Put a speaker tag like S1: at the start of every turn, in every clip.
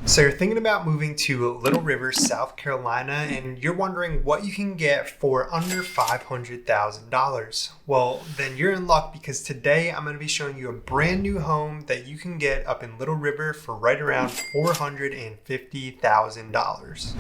S1: So you're thinking about moving to Little River, South Carolina, and you're wondering what you can get for under $500,000. Well, then you're in luck because today I'm going to be showing you a brand new home that you can get up in Little River for right around $450,000.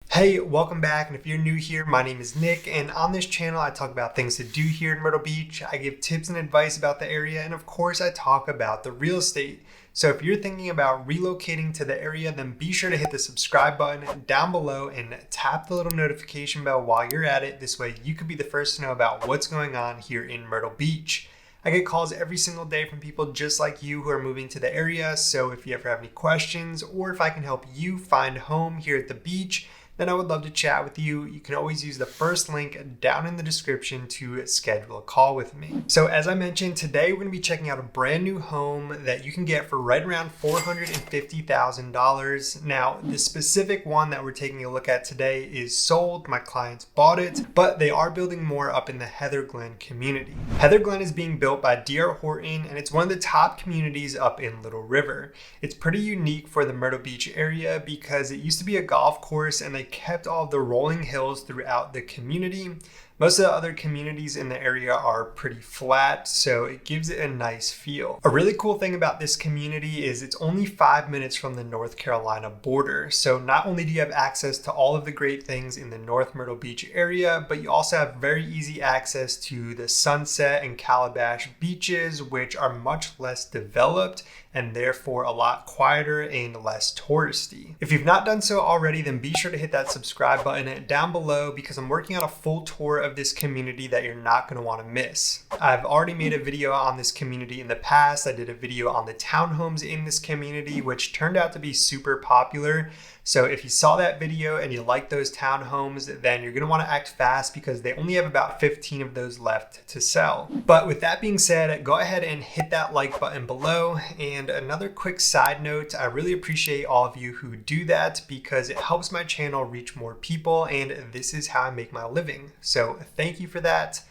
S1: Hey, welcome back, and if you're new here, my name is Nick, and on this channel I talk about things to do here in Myrtle Beach. I give tips and advice about the area, and of course I talk about the real estate. So if you're thinking about relocating to the area, then be sure to hit the subscribe button down below and tap the little notification bell while you're at it. This way you could be the first to know about what's going on here in Myrtle Beach. I get calls every single day from people just like you who are moving to the area, so if you ever have any questions or if I can help you find a home here at the beach, then I would love to chat with you. You can always use the first link down in the description to schedule a call with me. So as I mentioned, today we're going to be checking out a brand new home that you can get for right around $450,000. Now, the specific one that we're taking a look at today is sold. My clients bought it, but they are building more up in the Heather Glen community. Heather Glen is being built by D.R. Horton, and it's one of the top communities up in Little River. It's pretty unique for the Myrtle Beach area because it used to be a golf course and they kept all of the rolling hills throughout the community. Most of the other communities in the area are pretty flat, so it gives it a nice feel. A really cool thing about this community is it's only 5 minutes from the North Carolina border. So not only do you have access to all of the great things in the North Myrtle Beach area, but you also have very easy access to the Sunset and Calabash beaches, which are much less developed and therefore a lot quieter and less touristy. If you've not done so already, then be sure to hit that subscribe button down below because I'm working on a full tour of this community that you're not going to want to miss. I've already made a video on this community in the past. I did a video on the townhomes in this community, which turned out to be super popular. So if you saw that video and you like those townhomes, then you're going to want to act fast because they only have about 15 of those left to sell. But with that being said, go ahead and hit that like button below. And another quick side note, I really appreciate all of you who do that because it helps my channel reach more people, and this is how I make my living. So thank you for that.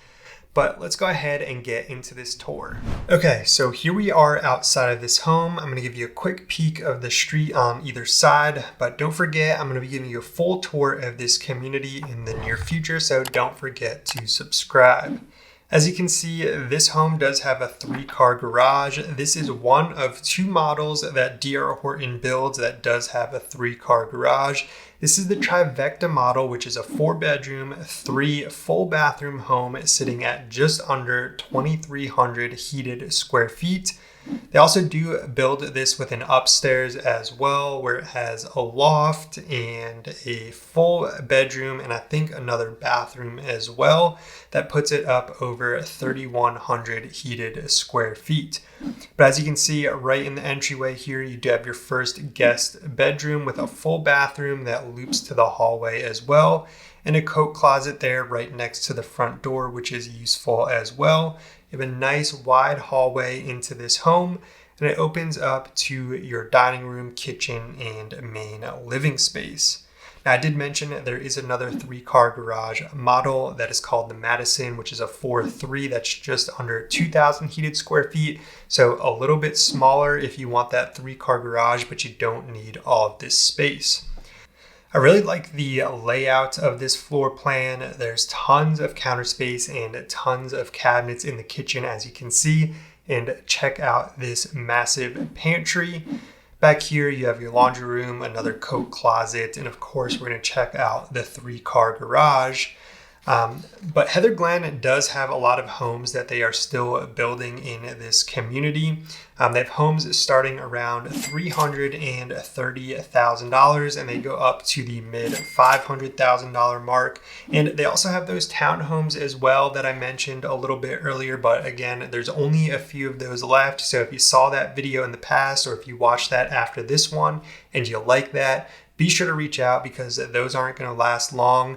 S1: But let's go ahead and get into this tour. Okay, so here we are outside of this home. I'm gonna give you a quick peek of the street on either side, but don't forget, I'm gonna be giving you a full tour of this community in the near future, so don't forget to subscribe. As you can see, this home does have a 3-car garage. This is one of 2 models that D.R. Horton builds that does have a 3-car garage. This is the Trifecta model, which is a 4-bedroom, 3 full bathroom home sitting at just under 2,300 heated square feet. They also do build this with an upstairs as well, where it has a loft and a full bedroom and I think another bathroom as well. That puts it up over 3,100 heated square feet. But as you can see right in the entryway here, you do have your first guest bedroom with a full bathroom that loops to the hallway as well, and a coat closet there right next to the front door, which is useful as well. You have a nice wide hallway into this home, and it opens up to your dining room, kitchen, and main living space. Now, I did mention that there is another 3-car garage model that is called the Madison, which is a 4.3 that's just under 2,000 heated square feet. So a little bit smaller if you want that 3-car garage, but you don't need all of this space. I really like the layout of this floor plan. There's tons of counter space and tons of cabinets in the kitchen, as you can see. And check out this massive pantry. Back here, you have your laundry room, another coat closet, and of course, we're going to check out the 3-car garage. But Heather Glen does have a lot of homes that they are still building in this community. They have homes starting around $330,000 and they go up to the mid $500,000 mark. And they also have those townhomes as well that I mentioned a little bit earlier, but again, there's only a few of those left. So if you saw that video in the past or if you watched that after this one and you like that, be sure to reach out because those aren't going to last long.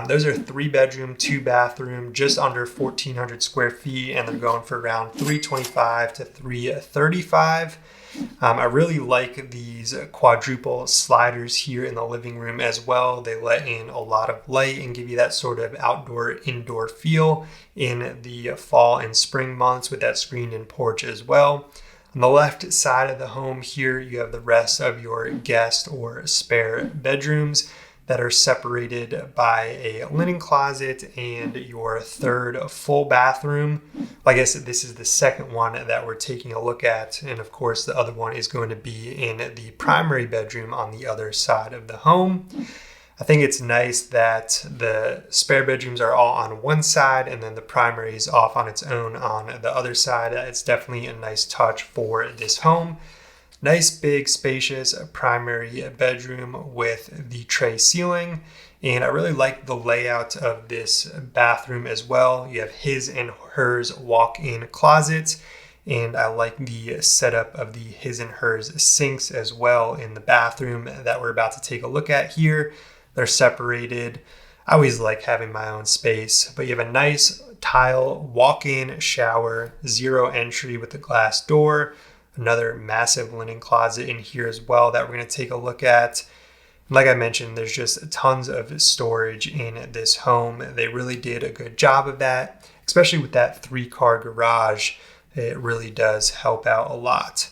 S1: Those are 3-bedroom, 2-bathroom, just under 1,400 square feet, and they're going for around $325 to $335. I really like these quadruple sliders here in the living room as well. They let in a lot of light and give you that sort of outdoor-indoor feel in the fall and spring months with that screened-in porch as well. On the left side of the home here, you have the rest of your guest or spare bedrooms that are separated by a linen closet and your third full bathroom. I guess this is the second one that we're taking a look at. And of course, the other one is going to be in the primary bedroom on the other side of the home. I think it's nice that the spare bedrooms are all on one side and then the primary is off on its own on the other side. It's definitely a nice touch for this home. Nice, big, spacious primary bedroom with the tray ceiling. And I really like the layout of this bathroom as well. You have his and hers walk-in closets. And I like the setup of the his and hers sinks as well in the bathroom that we're about to take a look at here. They're separated. I always like having my own space, but you have a nice tile walk-in shower, 0 entry with a glass door. Another massive linen closet in here as well that we're going to take a look at. Like I mentioned, there's just tons of storage in this home. They really did a good job of that, especially with that 3-car garage. It really does help out a lot.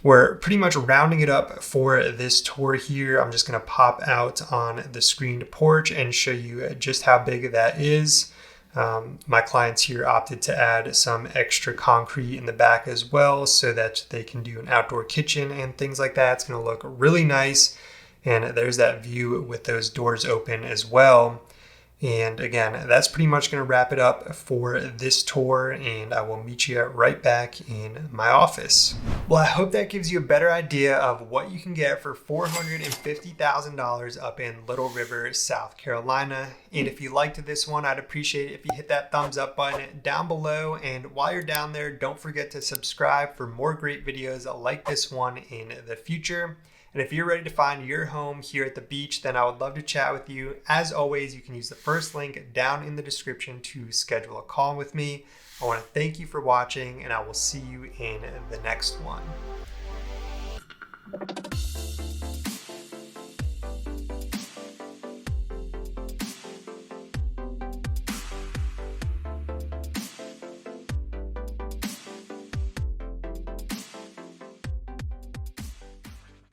S1: We're pretty much rounding it up for this tour here. I'm just going to pop out on the screened porch and show you just how big that is. My clients here opted to add some extra concrete in the back as well so that they can do an outdoor kitchen and things like that. It's going to look really nice. And there's that view with those doors open as well. And again, that's pretty much going to wrap it up for this tour, and I will meet you right back in my office. Well, I hope that gives you a better idea of what you can get for $450,000 up in Little River, South Carolina. And if you liked this one, I'd appreciate it if you hit that thumbs up button down below. And while you're down there, don't forget to subscribe for more great videos like this one in the future. And if you're ready to find your home here at the beach, then I would love to chat with you. As always, you can use the first link down in the description to schedule a call with me. I want to thank you for watching, and I will see you in the next one.